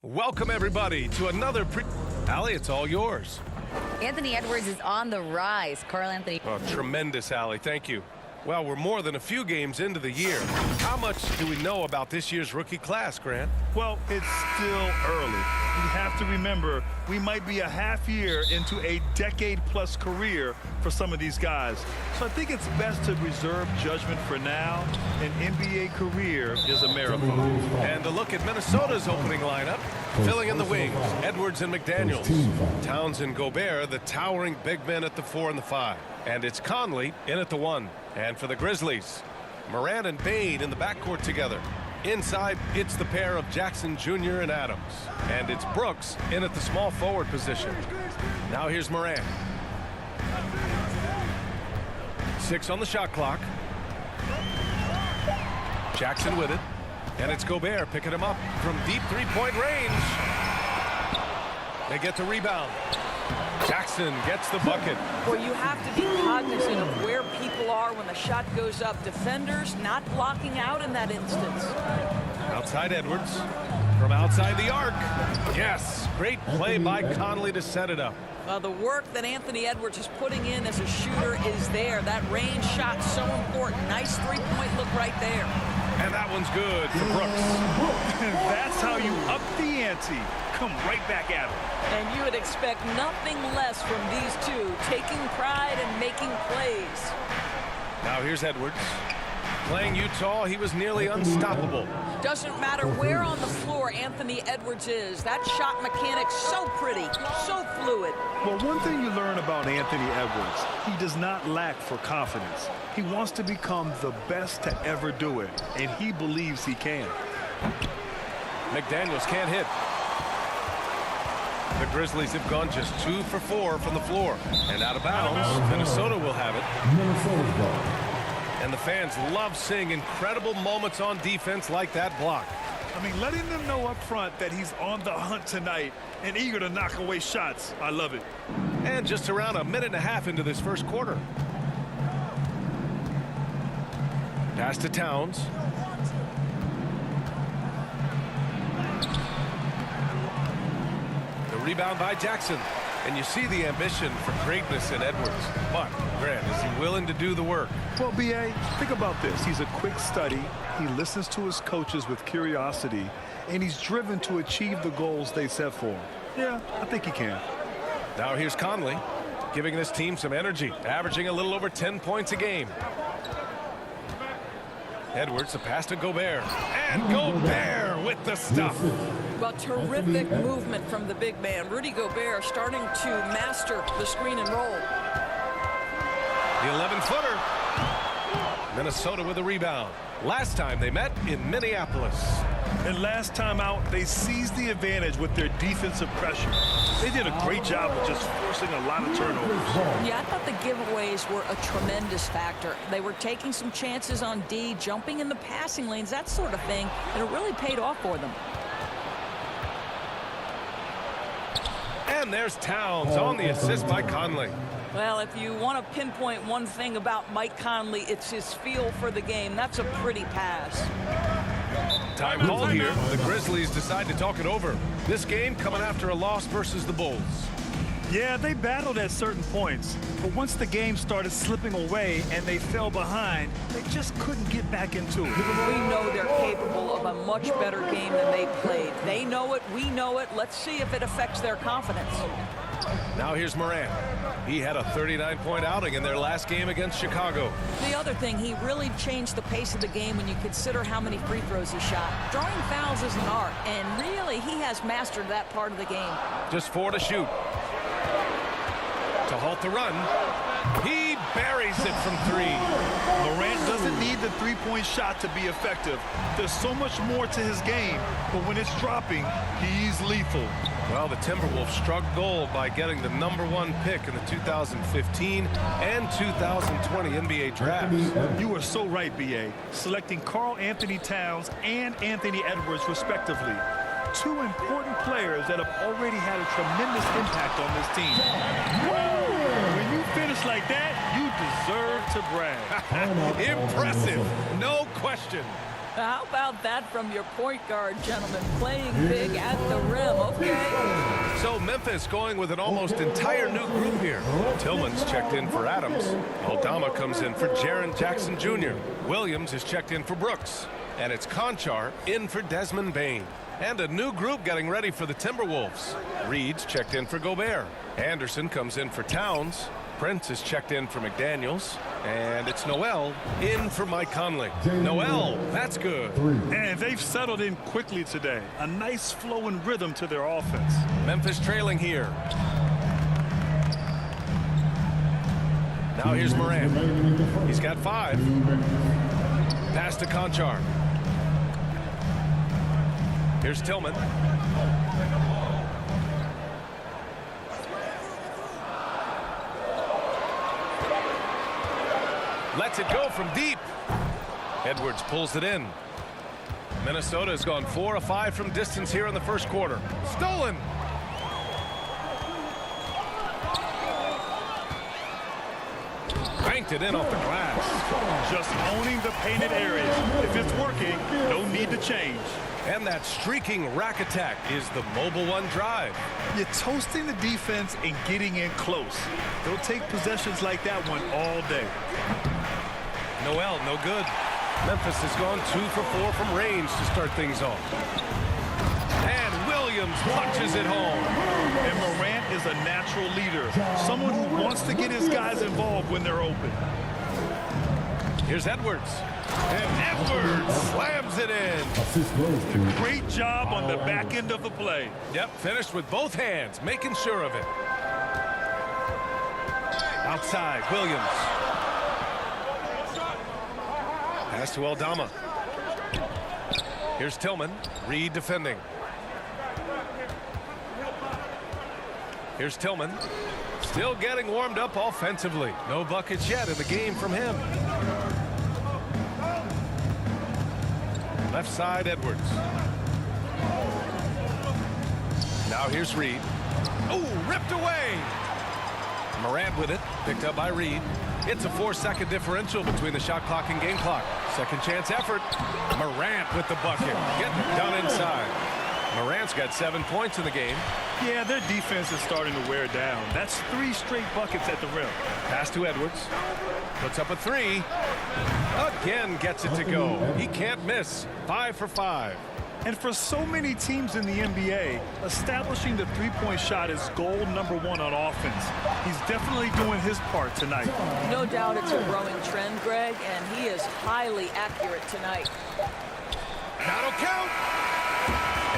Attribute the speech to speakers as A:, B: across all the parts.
A: Welcome, everybody, to another Allie, it's all yours.
B: Anthony Edwards is on the rise. Carl Anthony.
A: Oh, tremendous, Allie. Thank you. Well, we're more than a few games into the year. How much do we know about this year's rookie class, Grant?
C: Well, it's still early. We have to remember we might be a half year into a decade-plus career for some of these guys. So I think it's best to reserve judgment for now. An NBA career is a marathon.
A: And a look at Minnesota's opening lineup. Filling in the wings, Edwards and McDaniels. Towns and Gobert, the towering big men at the 4 and the 5. And it's Conley in at the 1. And for the Grizzlies, Morant and Bane in the backcourt together. Inside, it's the pair of Jackson Jr. and Adams. And it's Brooks in at the small forward position. Now here's Morant. 6 on the shot clock. Jackson with it. And it's Gobert picking him up from deep three-point range. They get the rebound. Jackson gets the bucket.
D: Well, you have to be cognizant of where people are when the shot goes up. Defenders not blocking out in that instance.
A: Outside Edwards. From outside the arc. Yes, great play by Conley to set it up.
D: Well, the work that Anthony Edwards is putting in as a shooter is there. That range shot so important. Nice three-point look right there.
A: And that one's good for Brooks.
C: That's how you up the ante. Come right back at him.
D: And you would expect nothing less from these two, taking pride and making plays.
A: Now here's Edwards. Playing Utah, he was nearly unstoppable.
D: Doesn't matter where on the floor Anthony Edwards is. That shot mechanic's so pretty, so fluid.
C: Well, one thing you learn about Anthony Edwards, he does not lack for confidence. He wants to become the best to ever do it, and he believes he can.
A: McDaniels can't hit. The Grizzlies have gone just 2 for 4 from the floor. And out of bounds, Minnesota will have it.
E: Minnesota's ball.
A: And the fans love seeing incredible moments on defense like that block.
C: I mean, letting them know up front that he's on the hunt tonight and eager to knock away shots. I love it.
A: And just around a minute and a half into this first quarter. Pass to Towns. The rebound by Jackson. And you see the ambition for greatness in Edwards. But, Grant, is he willing to do the work?
C: Well, B.A., think about this. He's a quick study. He listens to his coaches with curiosity, and he's driven to achieve the goals they set for him. Yeah, I think he can.
A: Now here's Conley, giving this team some energy, averaging a little over 10 points a game. Edwards, the pass to Gobert. And Gobert with the stuff.
D: Well, terrific movement from the big man. Rudy Gobert starting to master the screen and roll.
A: The 11-footer. Minnesota with a rebound. Last time they met in Minneapolis.
C: And last time out, they seized the advantage with their defensive pressure. They did a great job of just forcing a lot of turnovers.
D: Yeah, I thought the giveaways were a tremendous factor. They were taking some chances on D, jumping in the passing lanes, that sort of thing, and it really paid off for them.
A: And there's Towns on the assist by Conley.
D: Well, if you want to pinpoint one thing about Mike Conley, it's his feel for the game. That's a pretty pass.
A: Time called here. The Grizzlies decide to talk it over. This game coming after a loss versus the Bulls.
C: Yeah, they battled at certain points, but once the game started slipping away and they fell behind, they just couldn't get back into it.
D: We know they're capable of a much better game than they played. They know it, we know it. Let's see if it affects their confidence.
A: Now here's Morant. He had a 39-point outing in their last game against Chicago.
D: The other thing, he really changed the pace of the game when you consider how many free throws he shot. Drawing fouls is an art, and really he has mastered that part of the game.
A: Just 4 to shoot. To halt the run, he buries it from 3.
C: Morant doesn't need the three-point shot to be effective. There's so much more to his game, but when it's dropping, he's lethal.
A: Well, the Timberwolves struck gold by getting the #1 pick in the 2015 and 2020 NBA drafts.
C: You are so right, B.A. Selecting Carl Anthony Towns and Anthony Edwards, respectively. 2 important players that have already had a tremendous impact on this team. When you finish like that, you deserve to brag.
A: Impressive, no question.
D: How about that from your point guard, gentlemen? Playing big at the rim. Okay.
A: So Memphis going with an almost entire new group here. Tillman's checked in for Adams. Aldama comes in for Jaren Jackson Jr. Williams is checked in for Brooks. And it's Conchar in for Desmond Bain. And a new group getting ready for the Timberwolves. Reed's checked in for Gobert. Anderson comes in for Towns. Prince is checked in for McDaniels. And it's Noel in for Mike Conley. Noel, that's good.
C: And they've settled in quickly today. A nice flow and rhythm to their offense.
A: Memphis trailing here. Now here's Moran. He's got 5. Pass to Conchar. Here's Tillman. Lets it go from deep. Edwards pulls it in. Minnesota has gone 4 of 5 from distance here in the first quarter. Stolen. Banked it in off the glass.
C: Just owning the painted area. If it's working, no need to change.
A: And that streaking rack attack is the mobile one drive.
C: You're toasting the defense and getting in close. They'll take possessions like that one all day.
A: Noel, no good. Memphis has gone 2 for 4 from range to start things off. And Williams punches it home.
C: And Morant is a natural leader. Someone who wants to get his guys involved when they're open.
A: Here's Edwards. And Edwards slams it in.
C: Great job on the back end of the play.
A: Yep, finished with both hands, making sure of it. Outside, Williams. Pass to Aldama. Here's Tillman. Reed defending. Here's Tillman. Still getting warmed up offensively. No buckets yet in the game from him. Left side, Edwards. Now here's Reed. Oh, ripped away. Morant with it. Picked up by Reed. It's a 4-second differential between the shot clock and game clock. Second chance effort. Morant with the bucket. Getting it done inside. Morant's got 7 points in the game.
C: Yeah, their defense is starting to wear down. That's 3 straight buckets at the rim.
A: Pass to Edwards. Puts up a 3. Again gets it to go. He can't miss. 5 for 5.
C: And for so many teams in the NBA, establishing the three-point shot is goal number 1 on offense. He's definitely doing his part tonight.
D: No doubt it's a growing trend, Greg, and he is highly accurate tonight.
A: That'll count.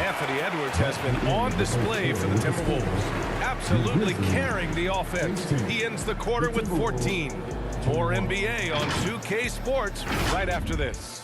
A: Anthony Edwards has been on display for the Timberwolves. Absolutely carrying the offense. He ends the quarter with 14. More NBA on 2K Sports right after this.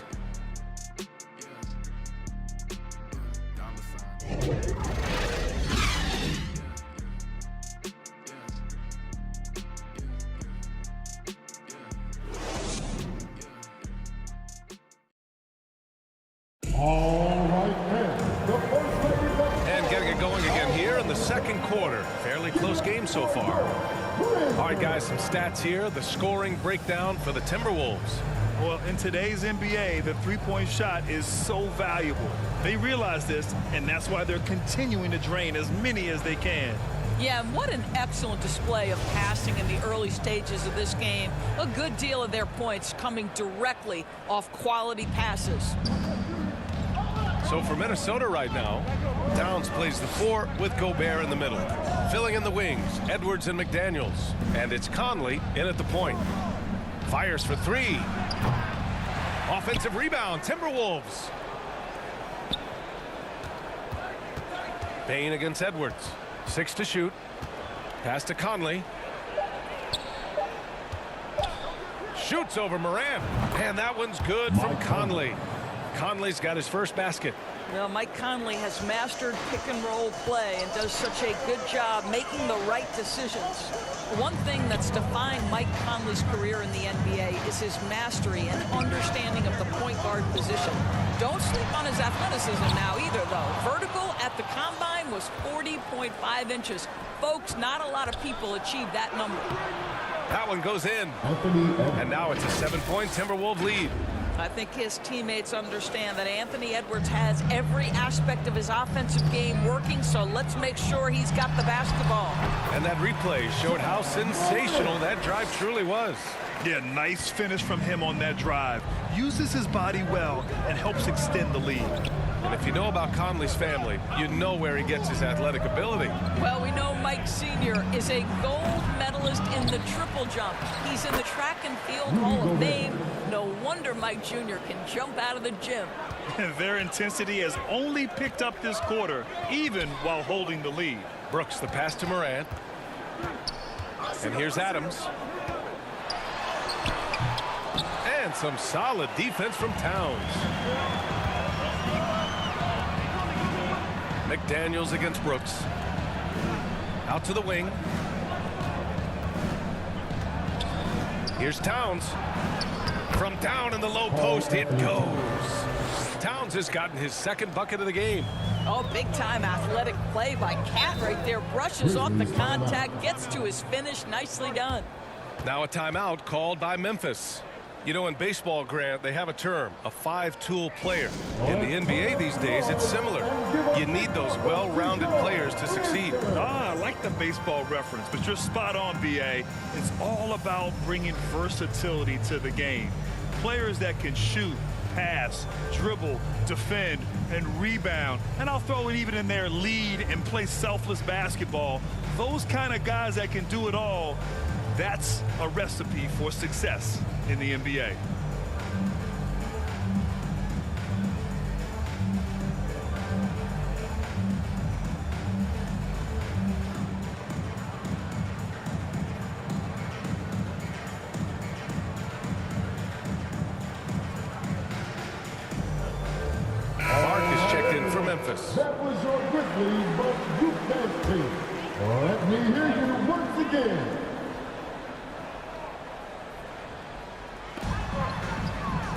A: And getting it going again here in the second quarter. Fairly close game so far. All right, guys, some stats here. The scoring breakdown for the Timberwolves.
C: Well, in today's NBA, the three-point shot is so valuable. They realize this, and that's why they're continuing to drain as many as they can.
D: Yeah, and what an excellent display of passing in the early stages of this game. A good deal of their points coming directly off quality passes.
A: So for Minnesota right now, Towns plays the 4 with Gobert in the middle. Filling in the wings, Edwards and McDaniels. And it's Conley in at the point. Fires for 3. Offensive rebound, Timberwolves. Bain against Edwards. 6 to shoot. Pass to Conley. Shoots over Morant. And that one's good from Conley. Conley's got his first basket.
D: Well, Mike Conley has mastered pick-and-roll play and does such a good job making the right decisions. One thing that's defined Mike Conley's career in the NBA is his mastery and understanding of the point guard position. Don't sleep on his athleticism now either, though. Vertical at the combine was 40.5 inches. Folks, not a lot of people achieve that number.
A: That one goes in. And now it's a 7-point Timberwolves lead.
D: I think his teammates understand that Anthony Edwards has every aspect of his offensive game working, so let's make sure he's got the basketball.
A: And that replay showed how sensational that drive truly was.
C: Yeah, nice finish from him on that drive. Uses his body well and helps extend the lead.
A: And if you know about Conley's family, you know where he gets his athletic ability.
D: Well, we know Mike Sr. is a gold medalist in the triple jump. He's in the track and field Hall of Fame. No wonder Mike Jr. can jump out of the gym.
C: Their intensity has only picked up this quarter, even while holding the lead.
A: Brooks, the pass to Morant. And here's Adams. And some solid defense from Towns. McDaniels against Brooks. Out to the wing. Here's Towns. From down in the low post, it goes. Towns has gotten his second bucket of the game.
D: Oh, big-time athletic play by Cat right there. Brushes off the contact, gets to his finish. Nicely done.
A: Now a timeout called by Memphis. You know, in baseball, Grant, they have a term, a five-tool player. In the NBA these days, it's similar. You need those well-rounded players to succeed.
C: I like the baseball reference, but you're spot on, BA. It's all about bringing versatility to the game. Players that can shoot, pass, dribble, defend, and rebound. And I'll throw it even in there, lead and play selfless basketball. Those kind of guys that can do it all, that's a recipe for success in the NBA.
A: Mark is checked in for Memphis.
E: That was your Grizzlies, but you can't take. Let me hear you once again.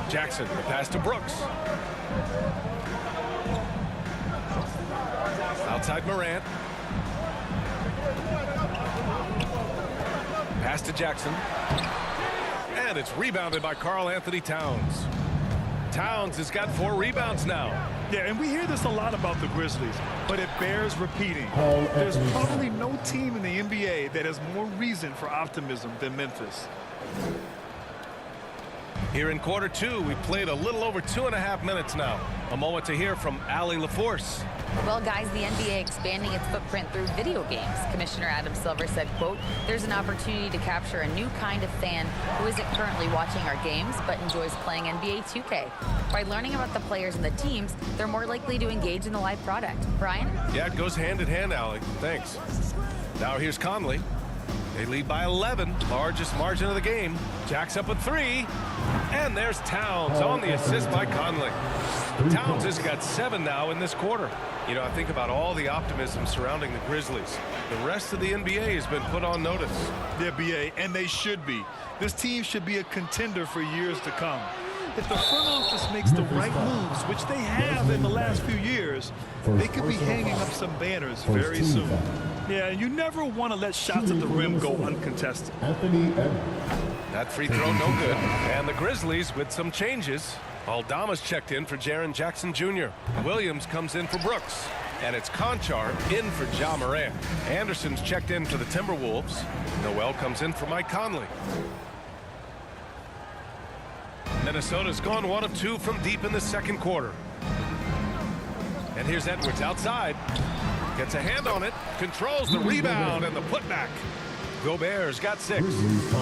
A: Jackson, the pass to Brooks. Outside Morant. Pass to Jackson. And it's rebounded by Karl Anthony Towns. Towns has got 4 rebounds now.
C: Yeah, and we hear this a lot about the Grizzlies, but it bears repeating. There's probably no team in the NBA that has more reason for optimism than Memphis.
A: Here in quarter 2, we played a little over 2.5 minutes now. A moment to hear from Allie LaForce.
B: Well, guys, the NBA expanding its footprint through video games. Commissioner Adam Silver said, quote, "There's an opportunity to capture a new kind of fan who isn't currently watching our games but enjoys playing NBA 2K. By learning about the players and the teams, they're more likely to engage in the live product." Brian?
A: Yeah, it goes hand in hand, Allie. Thanks. Now here's Conley. They lead by 11, largest margin of the game. Jack's up a 3. And there's Towns on the assist by Conley. Towns has got 7 now in this quarter. You know, I think about all the optimism surrounding the Grizzlies. The rest of the NBA has been put on notice.
C: Yeah, BA, and they should be. This team should be a contender for years to come. If the front office makes the right moves, which they have in the last few years, they could be hanging up some banners very soon. Yeah, you never want to let shots at the rim go uncontested.
A: That free throw no good. And the Grizzlies with some changes. Aldama's checked in for Jaren Jackson Jr. Williams comes in for Brooks. And it's Conchar in for Ja Morant. Anderson's checked in for the Timberwolves. Noel comes in for Mike Conley. Minnesota's gone 1 of 2 from deep in the second quarter. And here's Edwards outside. Gets a hand on it, controls the rebound and the putback. Gobert's got 6.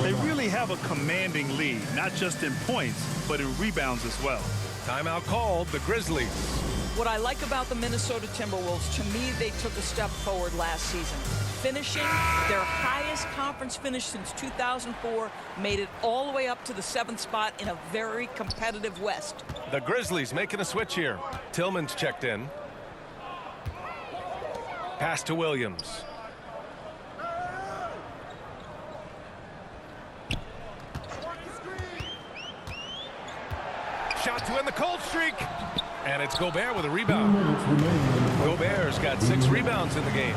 C: They really have a commanding lead, not just in points, but in rebounds as well.
A: Timeout called, the Grizzlies.
D: What I like about the Minnesota Timberwolves, to me, they took a step forward last season. Finishing their highest conference finish since 2004, made it all the way up to the 7th spot in a very competitive West.
A: The Grizzlies making a switch here. Tillman's checked in. Pass to Williams. Shot to end the cold streak. And it's Gobert with a rebound. Gobert's got 6 rebounds in the game.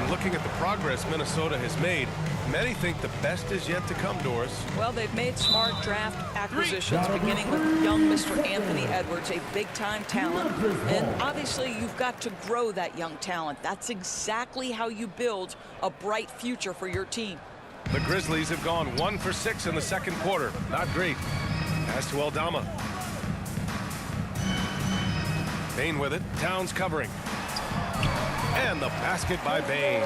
A: And looking at the progress Minnesota has made, many think the best is yet to come, Doris.
D: Well, they've made smart draft acquisitions, beginning with young Mr. Anthony Edwards, a big-time talent. And obviously, you've got to grow that young talent. That's exactly how you build a bright future for your team.
A: The Grizzlies have gone 1 for 6 in the second quarter. Not great. Pass to Aldama. Bane with it. Towns covering. And the basket by Bane.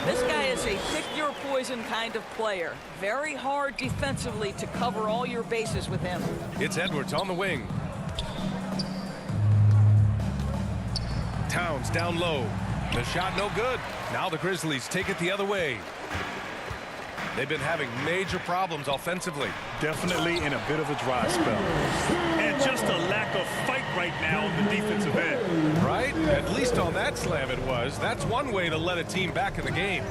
D: This guy is a pick-your-poison kind of player. Very hard defensively to cover all your bases with him.
A: It's Edwards on the wing. Towns down low. The shot no good. Now the Grizzlies take it the other way. They've been having major problems offensively.
C: Definitely in a bit of a dry spell. And just a lack of fight right now on the defensive end.
A: Right? At least on that slam it was. That's one way to let a team back in the game.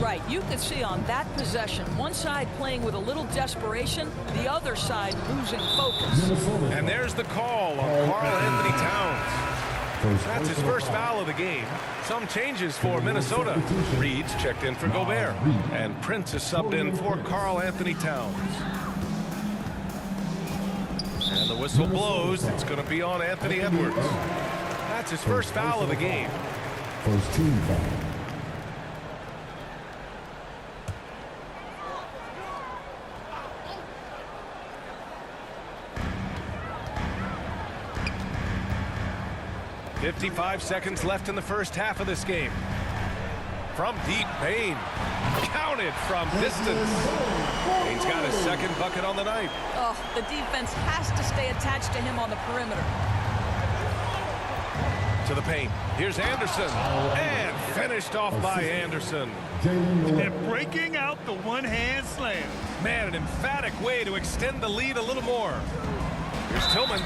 D: Right, you could see on that possession, one side playing with a little desperation, the other side losing focus.
A: And there's the call on Karl Anthony Towns. That's his first foul of the game. Some changes for Minnesota. Reed's checked in for Gobert. And Prince is subbed in for Karl Anthony Towns. And the whistle blows. It's going to be on Anthony Edwards. That's his first foul of the game.
E: First team foul.
A: .55 seconds left in the first half of this game. From deep, Bane. Counted from distance. Bane's got his second bucket on the night.
D: Oh, the defense has to stay attached to him on the perimeter.
A: To the paint. Here's Anderson. And finished off by Anderson.
C: And breaking out the one-hand slam.
A: Man, an emphatic way to extend the lead a little more. Here's Tillman.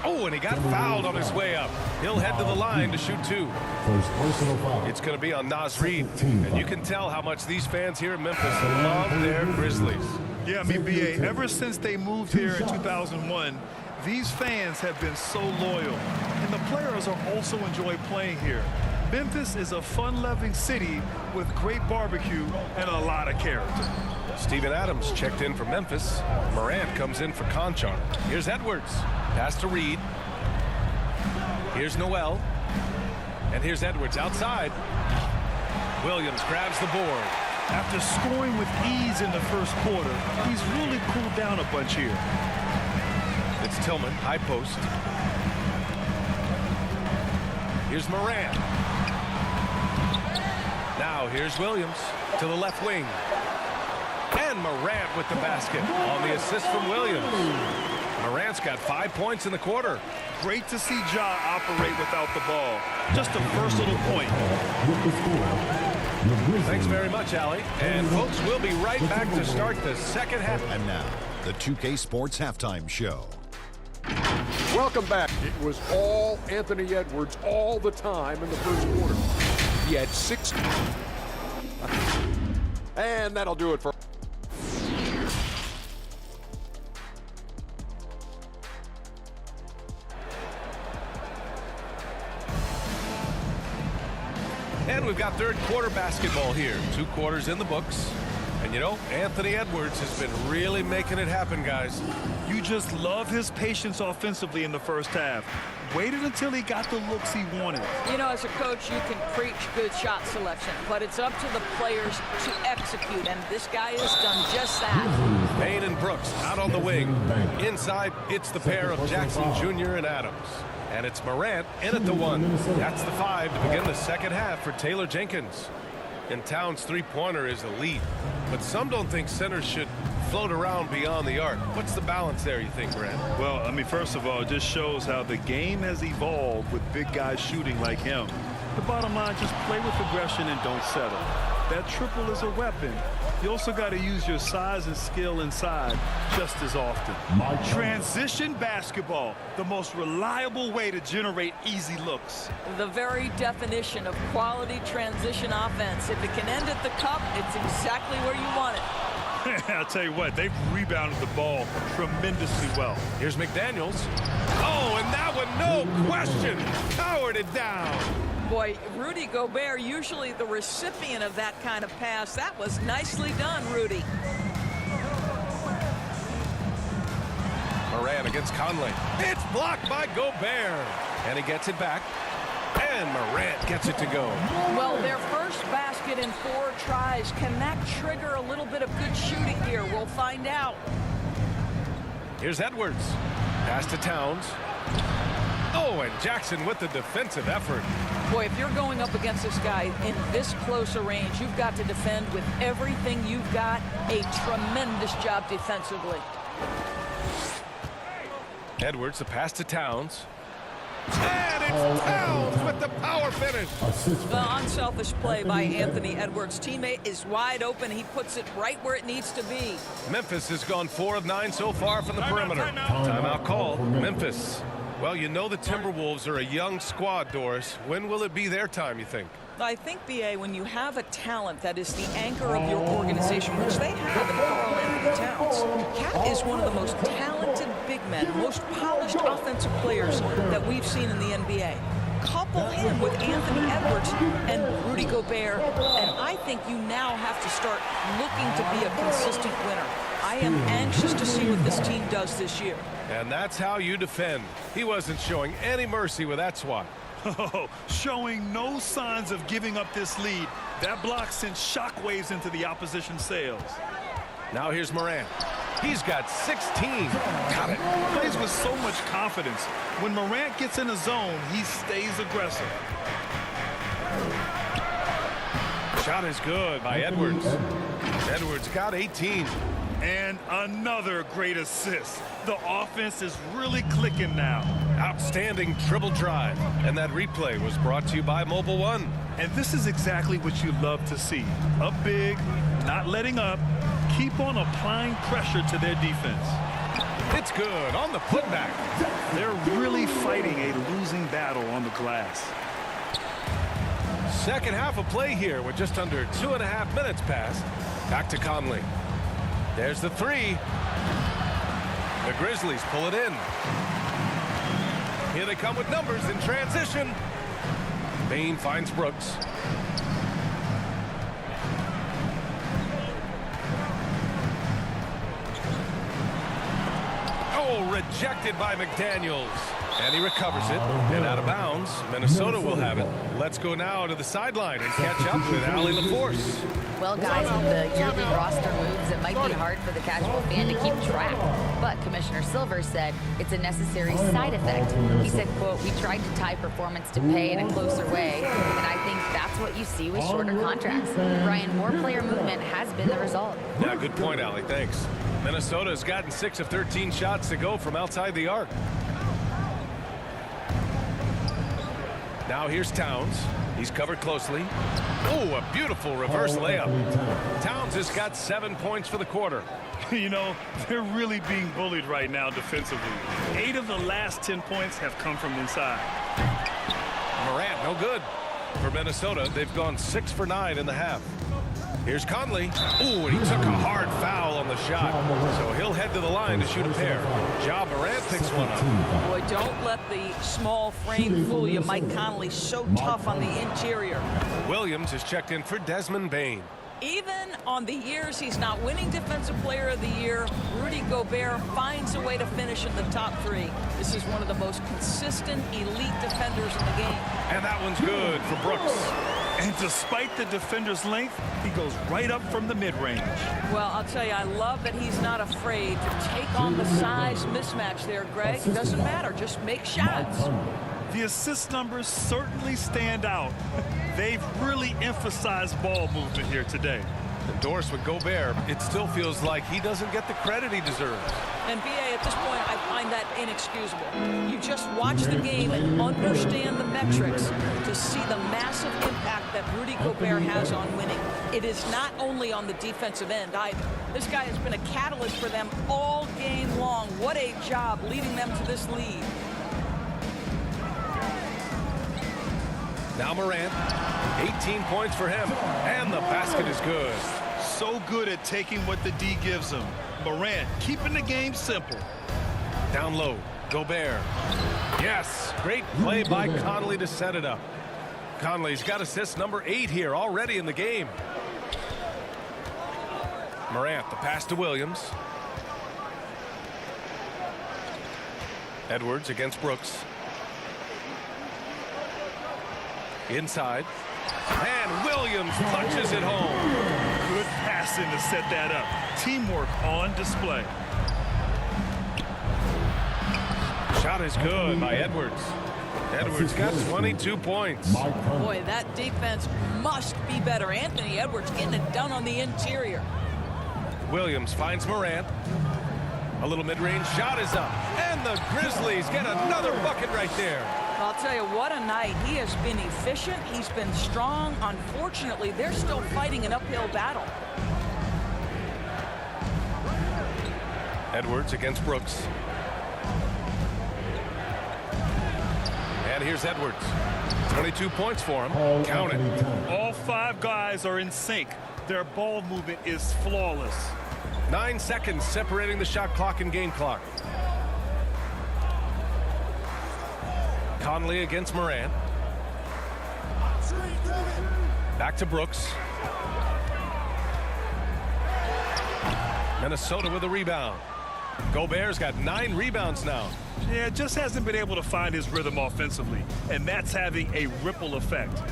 A: Oh, and he got fouled on his way up. He'll head to the line to shoot 2.
E: First personal foul.
A: It's going to be on Naz Reid. And you can tell how much these fans here in Memphis love their Grizzlies.
C: Yeah, I mean, B.A., ever since they moved here in 2001, these fans have been so loyal. And the players are also enjoy playing here. Memphis is a fun-loving city with great barbecue and a lot of character.
A: Steven Adams checked in for Memphis. Morant comes in for Conchar. Here's Edwards. Pass to Reed. Here's Noel. And here's Edwards outside. Williams grabs the board.
C: After scoring with ease in the first quarter, he's really cooled down a bunch here.
A: It's Tillman, high post. Here's Morant. Now here's Williams to the left wing. And Morant with the basket on the assist from Williams. Morant's got 5 points in the quarter.
C: Great to see Ja operate without the ball. Just a versatile point.
A: Thanks very much, Allie. And folks, we'll be right back to start the second half.
F: And now, the 2K Sports Halftime Show.
G: Welcome back. It was all Anthony Edwards all the time in the first quarter. He had 6. And that'll do it for...
A: And we've got third quarter basketball here. 2 quarters in the books. And you know, Anthony Edwards has been really making it happen, guys.
C: You just love his patience offensively in the first half. Waited until he got the looks he wanted.
D: You know, as a coach, you can preach good shot selection, but it's up to the players to execute, and this guy has done just that.
A: Bane and Brooks out on the wing. Inside, it's the pair of Jackson Jr. and Adams. And it's Morant in at the 1. That's the 5 to begin the second half for Taylor Jenkins. And Towns' three-pointer is elite. But some don't think centers should float around beyond the arc. What's the balance there, you think, Grant?
C: Well, I mean, first of all, it just shows how the game has evolved with big guys shooting like him. The bottom line, just play with aggression and don't settle. That triple is a weapon. You also got to use your size and skill inside just as often. Transition basketball, the most reliable way to generate easy looks.
D: The very definition of quality transition offense. If it can end at the cup, it's exactly where you want it.
C: I'll tell you what, they've rebounded the ball tremendously well.
A: Here's McDaniels. Oh, and that one, no question, powered it down.
D: Boy, Rudy Gobert, usually the recipient of that kind of pass. That was nicely done, Rudy.
A: Morant against Conley. It's blocked by Gobert. And he gets it back. And Morant gets it to go.
D: Well, their first basket in 4 tries. Can that trigger a little bit of good shooting here? We'll find out.
A: Here's Edwards. Pass to Towns. Oh, and Jackson with the defensive effort.
D: Boy, if you're going up against this guy in this close a range, you've got to defend with everything you've got. A tremendous job defensively.
A: Edwards, the pass to Towns. And it's Towns with the power finish.
D: The unselfish play by Anthony Edwards. Teammate is wide open. He puts it right where it needs to be.
A: Memphis has gone 4 of 9 so far from the perimeter. Timeout call. Memphis. Well, you know the Timberwolves are a young squad, Doris. When will it be their time, you think?
D: I think, B.A., when you have a talent that is the anchor of your organization, which they have in Karl Anthony Towns, Cat is one of the most talented big men, most polished offensive players that we've seen in the NBA. Couple him with Anthony Edwards and Rudy Gobert, and I think you now have to start looking to be a consistent winner. I am anxious to see what this team does this year.
A: And that's how you defend. He wasn't showing any mercy with that swat.
C: Oh, showing no signs of giving up this lead. That block sent shockwaves into the opposition sails.
A: Now here's Morant. He's got 16. Got it.
C: Plays with so much confidence. When Morant gets in a zone, he stays aggressive.
A: Shot is good by Edwards. Edwards got 18.
C: And another great assist. The offense is really clicking now.
A: Outstanding dribble drive. And that replay was brought to you by Mobile One.
C: And this is exactly what you love to see. Up big, not letting up. Keep on applying pressure to their defense.
A: It's good on the putback.
C: They're really fighting a losing battle on the glass.
A: Second half of play here with just under 2.5 minutes passed. Back to Conley. There's the 3. The Grizzlies pull it in. Here they come with numbers in transition. Bain finds Brooks. Oh, rejected by McDaniels. And he recovers it. And out of bounds. Minnesota will have it. Let's go now to the sideline and catch up with Allie LaForce.
B: Well, guys, with the yearly roster moves, it might be hard for the casual fan to keep track. But Commissioner Silver said it's a necessary side effect. He said, quote, "We tried to tie performance to pay in a closer way, and I think that's what you see with shorter contracts." Brian, more player movement has been the result.
A: Yeah, good point, Allie. Thanks. Minnesota has gotten 6 of 13 shots to go from outside the arc. Now here's Towns. He's covered closely. Oh, a beautiful reverse layup. Towns has got 7 points for the quarter.
C: You know, they're really being bullied right now defensively. 8 of the last 10 points have come from inside.
A: Morant, no good. For Minnesota, they've gone 6 for 9 in the half. Here's Conley. Ooh, and he took a hard foul on the shot. So he'll head to the line to shoot a pair. Ja Morant picks one up.
D: Boy, don't let the small frame fool you. Mike Conley so tough on the interior.
A: Williams is checked in for Desmond Bain.
D: Even on the years he's not winning Defensive Player of the Year, Rudy Gobert finds a way to finish in the top 3. This is one of the most consistent elite defenders in the game.
A: And that one's good for Brooks.
C: And despite the defender's length, he goes right up from the mid-range.
D: Well, I'll tell you, I love that he's not afraid to take on the size mismatch there, Greg. It doesn't matter. Just make shots.
C: The assist numbers certainly stand out. They've really emphasized ball movement here today.
A: Endorsed with Gobert, it still feels like he doesn't get the credit he deserves.
D: And B.A., at this point, I find that inexcusable. You just watch the game and understand the metrics to see the massive impact that Rudy Gobert has on winning. It is not only on the defensive end either. This guy has been a catalyst for them all game long. What a job leading them to this lead.
A: Now Morant, 18 points for him, and the basket is good.
C: So good at taking what the D gives him. Morant keeping the game simple.
A: Down low, Gobert. Yes, great play by Conley to set it up. Conley's got assist number 8 here already in the game. Morant, the pass to Williams. Edwards against Brooks. Inside. And Williams punches it home.
C: Good passing to set that up. Teamwork on display.
A: Shot is good by Edwards. Edwards got 22 points.
D: Boy, that defense must be better. Anthony Edwards getting it done on the interior.
A: Williams finds Morant. A little mid-range shot is up. And the Grizzlies get another bucket right there.
D: I'll tell you, what a night. He has been efficient. He's been strong. Unfortunately, they're still fighting an uphill battle.
A: Edwards against Brooks. And here's Edwards. 22 points for him. Count it.
C: All 5 guys are in sync. Their ball movement is flawless.
A: 9 seconds separating the shot clock and game clock. Conley against Morant. Back to Brooks. Minnesota with a rebound. Gobert's got 9 rebounds now.
C: Yeah, just hasn't been able to find his rhythm offensively, and that's having a ripple effect.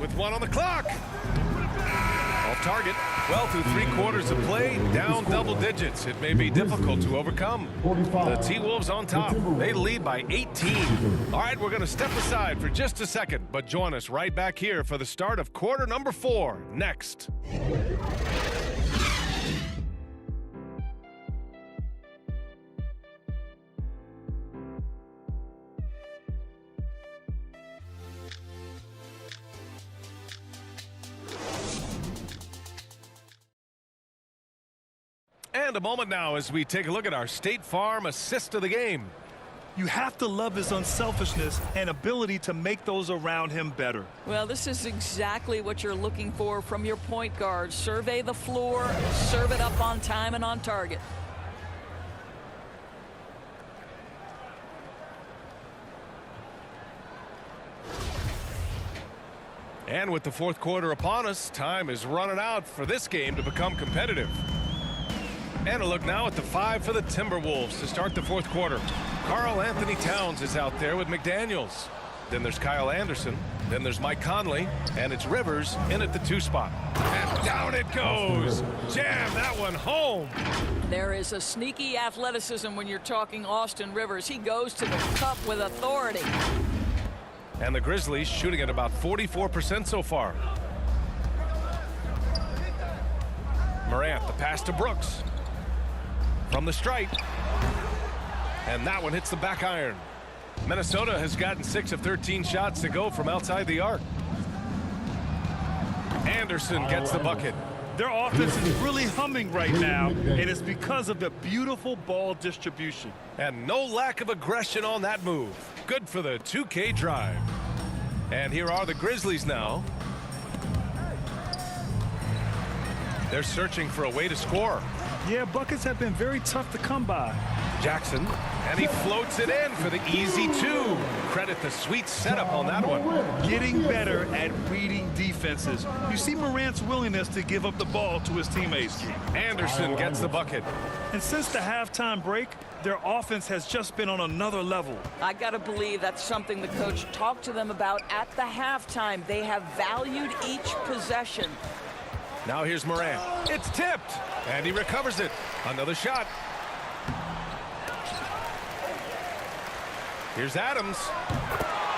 A: With 1 on the clock. Off target. Well, through 3 quarters of play, down double digits. It may be difficult to overcome. The T-Wolves on top. They lead by 18. All right, we're going to step aside for just a second, but join us right back here for the start of quarter number 4 next. And a moment now as we take a look at our State Farm assist of the game.
C: You have to love his unselfishness and ability to make those around him better.
D: Well, this is exactly what you're looking for from your point guard. Survey the floor, serve it up on time and on target.
A: And with the 4th quarter upon us, time is running out for this game to become competitive. And a look now at the 5 for the Timberwolves to start the 4th quarter. Karl Anthony Towns is out there with McDaniels. Then there's Kyle Anderson. Then there's Mike Conley. And it's Rivers in at the 2 spot. And down it goes. Jam that one home.
D: There is a sneaky athleticism when you're talking Austin Rivers. He goes to the cup with authority.
A: And the Grizzlies shooting at about 44% so far. Morant, the pass to Brooks. From the stripe. And that one hits the back iron. Minnesota has gotten 6 of 13 shots to go from outside the arc. Anderson gets the bucket.
C: Their offense is really humming right now, and it's because of the beautiful ball distribution.
A: And no lack of aggression on that move. Good for the 2K drive. And here are the Grizzlies now. They're searching for a way to score.
C: Yeah, buckets have been very tough to come by.
A: Jackson, and he floats it in for the easy 2. Credit the sweet setup on that one.
C: Getting better at reading defenses. You see Morant's willingness to give up the ball to his teammates.
A: Anderson gets the bucket.
C: And since the halftime break, their offense has just been on another level.
D: I got to believe that's something the coach talked to them about at the halftime. They have valued each possession.
A: Now here's Morant. It's tipped, and he recovers it. Another shot. Here's Adams.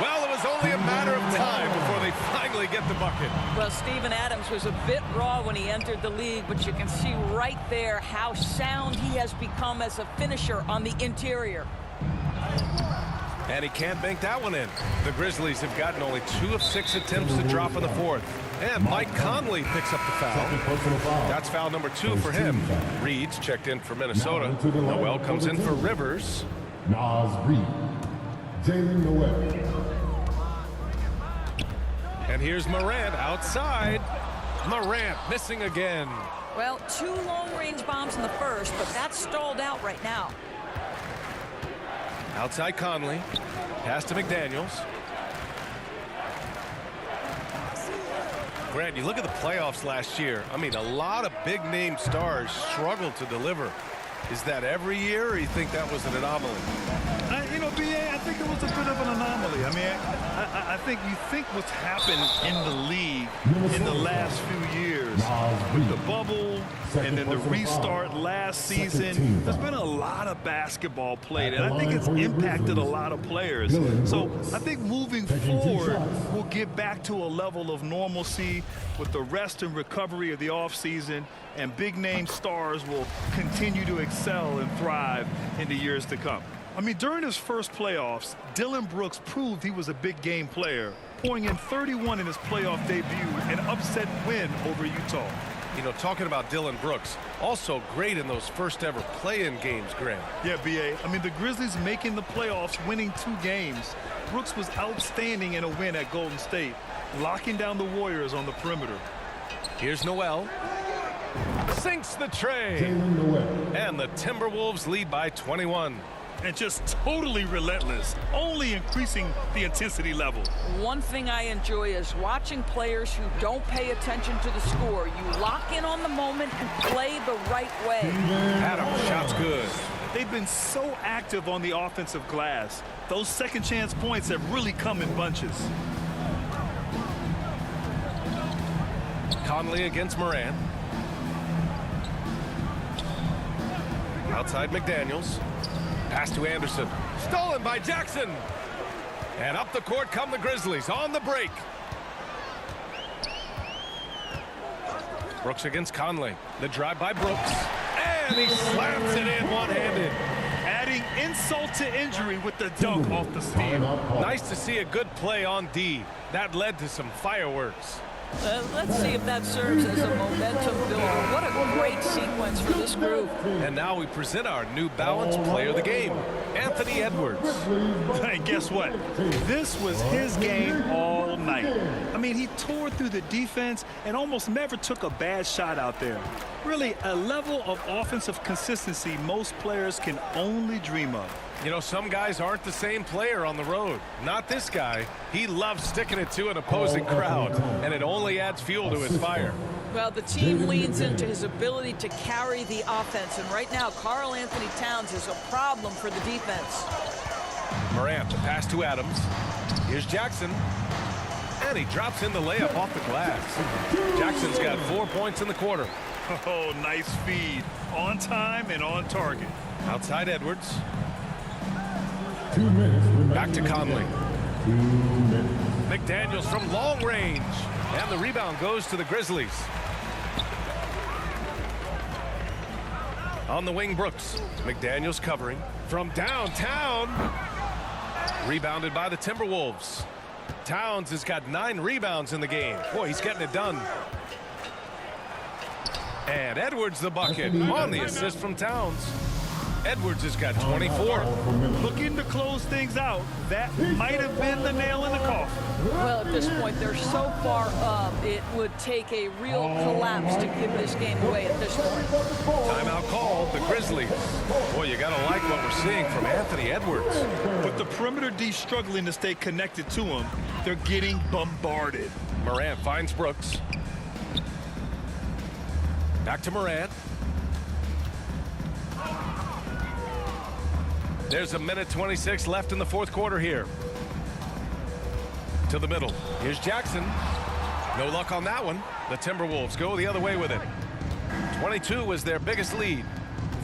A: Well, it was only a matter of time before they finally get the bucket.
D: Well, Steven Adams was a bit raw when he entered the league, but you can see right there how sound he has become as a finisher on the interior.
A: And he can't bank that one in. The Grizzlies have gotten only 2 of 6 attempts to drop in the 4th. And Mike Conley picks up the foul. That's foul number 2 for him. Reed's checked in for Minnesota. Noel comes in for Rivers.
E: Nas Reed. Jalen Noel.
A: And here's Morant outside. Morant missing again.
D: Well, 2 long-range bombs in the first, but that's stalled out right now.
A: Outside Conley. Pass to McDaniels. Grant, you look at the playoffs last year. I mean, a lot of big-name stars struggled to deliver. Is that every year, or you think that was an anomaly?
C: You know, B.A., I think it was a bit of an anomaly. I mean, I think you think what's happened in the league in the last few years with the bubble and then the restart last season, there's been a lot of basketball played, and I think it's impacted a lot of players. So I think moving forward, we'll get back to a level of normalcy with the rest and recovery of the offseason, and big-name stars will continue to excel and thrive in the years to come. I mean, during his first playoffs, Dillon Brooks proved he was a big-game player, pouring in 31 in his playoff debut, an upset win over Utah.
A: You know, talking about Dillon Brooks, also great in those first-ever play-in games, Grant.
C: Yeah, B.A. I mean, the Grizzlies making the playoffs, winning 2 games. Brooks was outstanding in a win at Golden State, locking down the Warriors on the perimeter.
A: Here's Noel. Sinks the tray. And the Timberwolves lead by 21.
C: And just totally relentless, only increasing the intensity level.
D: One thing I enjoy is watching players who don't pay attention to the score. You lock in on the moment and play the right way.
A: Adams, shot's good.
C: They've been so active on the offensive glass. Those second chance points have really come in bunches.
A: Conley against Morant. Outside McDaniels. Pass to Anderson. Stolen by Jackson. And up the court come the Grizzlies on the break. Brooks against Conley. The drive by Brooks. And he slams it in one-handed.
C: Adding insult to injury with the dunk off the steal.
A: Nice to see a good play on D. That led to some fireworks.
D: Let's see if that serves as a momentum builder. What a great sequence for this group.
A: And now we present our New Balance player of the game, Anthony Edwards.
C: And guess what? This was his game all night. I mean, he tore through the defense and almost never took a bad shot out there. Really, a level of offensive consistency most players can only dream of.
A: You know, some guys aren't the same player on the road. Not this guy. He loves sticking it to an opposing crowd, and it only adds fuel to his fire.
D: Well, the team leans into his ability to carry the offense, and right now, Karl Anthony Towns is a problem for the defense.
A: Morant, the pass to Adams. Here's Jackson. And he drops in the layup off the glass. Jackson's got 4 points in the quarter.
C: Oh, nice feed. On time and on target.
A: Outside Edwards.
E: 2 minutes remaining.
A: Back to Conley.
E: 2 minutes.
A: McDaniels from long range. And the rebound goes to the Grizzlies. On the wing, Brooks. McDaniels covering. From downtown. Rebounded by the Timberwolves. Towns has got 9 rebounds in the game. Boy, he's getting it done. And Edwards the bucket on the assist from Towns. Edwards has got 24.
C: Looking to close things out. That might have been the nail in the coffin.
D: Well, at this point, they're so far up, it would take a real collapse to give this game away at this point.
A: Timeout called, the Grizzlies. Boy, you got to like what we're seeing from Anthony Edwards.
C: With the perimeter D struggling to stay connected to him, they're getting bombarded.
A: Morant finds Brooks. Back to Morant. There's 1:26 left in the fourth quarter here. To the middle. Here's Jackson. No luck on that one. The Timberwolves go the other way with it. 22 was their biggest lead.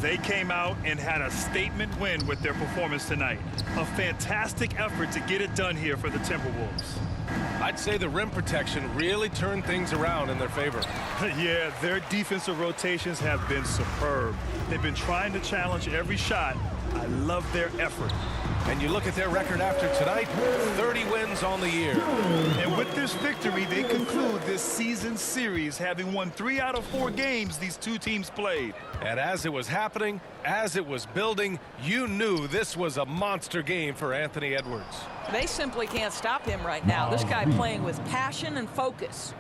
C: They came out and had a statement win with their performance tonight. A fantastic effort to get it done here for the Timberwolves.
A: I'd say the rim protection really turned things around in their favor.
C: Yeah, their defensive rotations have been superb. They've been trying to challenge every shot. I love their effort.
A: And you look at their record after tonight, 30 wins on the year.
C: And with this victory, they conclude this season series, having won 3 out of 4 games these two teams played.
A: And as it was happening, as it was building, you knew this was a monster game for Anthony Edwards.
D: They simply can't stop him right now. This guy playing with passion and focus.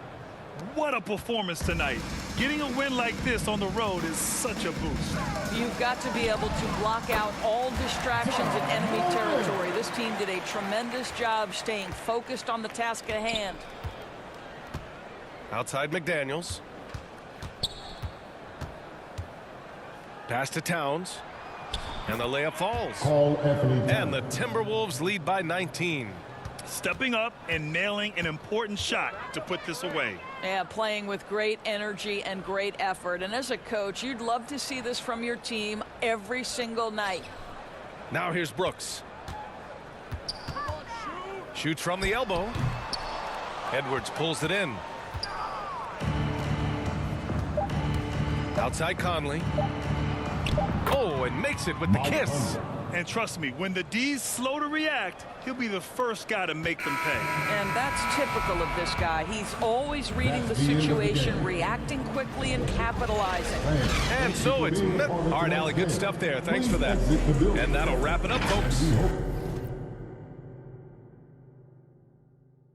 C: What a performance tonight. Getting a win like this on the road is such a boost.
D: You've got to be able to block out all distractions in enemy territory. This team did a tremendous job staying focused on the task at hand.
A: Outside McDaniels. Pass to Towns. And the layup falls. And the Timberwolves lead by 19.
C: Stepping up and nailing an important shot to put this away.
D: Yeah, playing with great energy and great effort. And as a coach, you'd love to see this from your team every single night.
A: Now here's Brooks. Shoots from the elbow. Edwards pulls it in. Outside Conley. Oh, and makes it with the kiss.
C: And trust me, when the D's slow to react, he'll be the first guy to make them pay.
D: And that's typical of this guy. He's always reading the situation, reacting quickly, and capitalizing.
A: And so it's All right, Allie, good stuff there. Thanks for that. And that'll wrap it up, folks.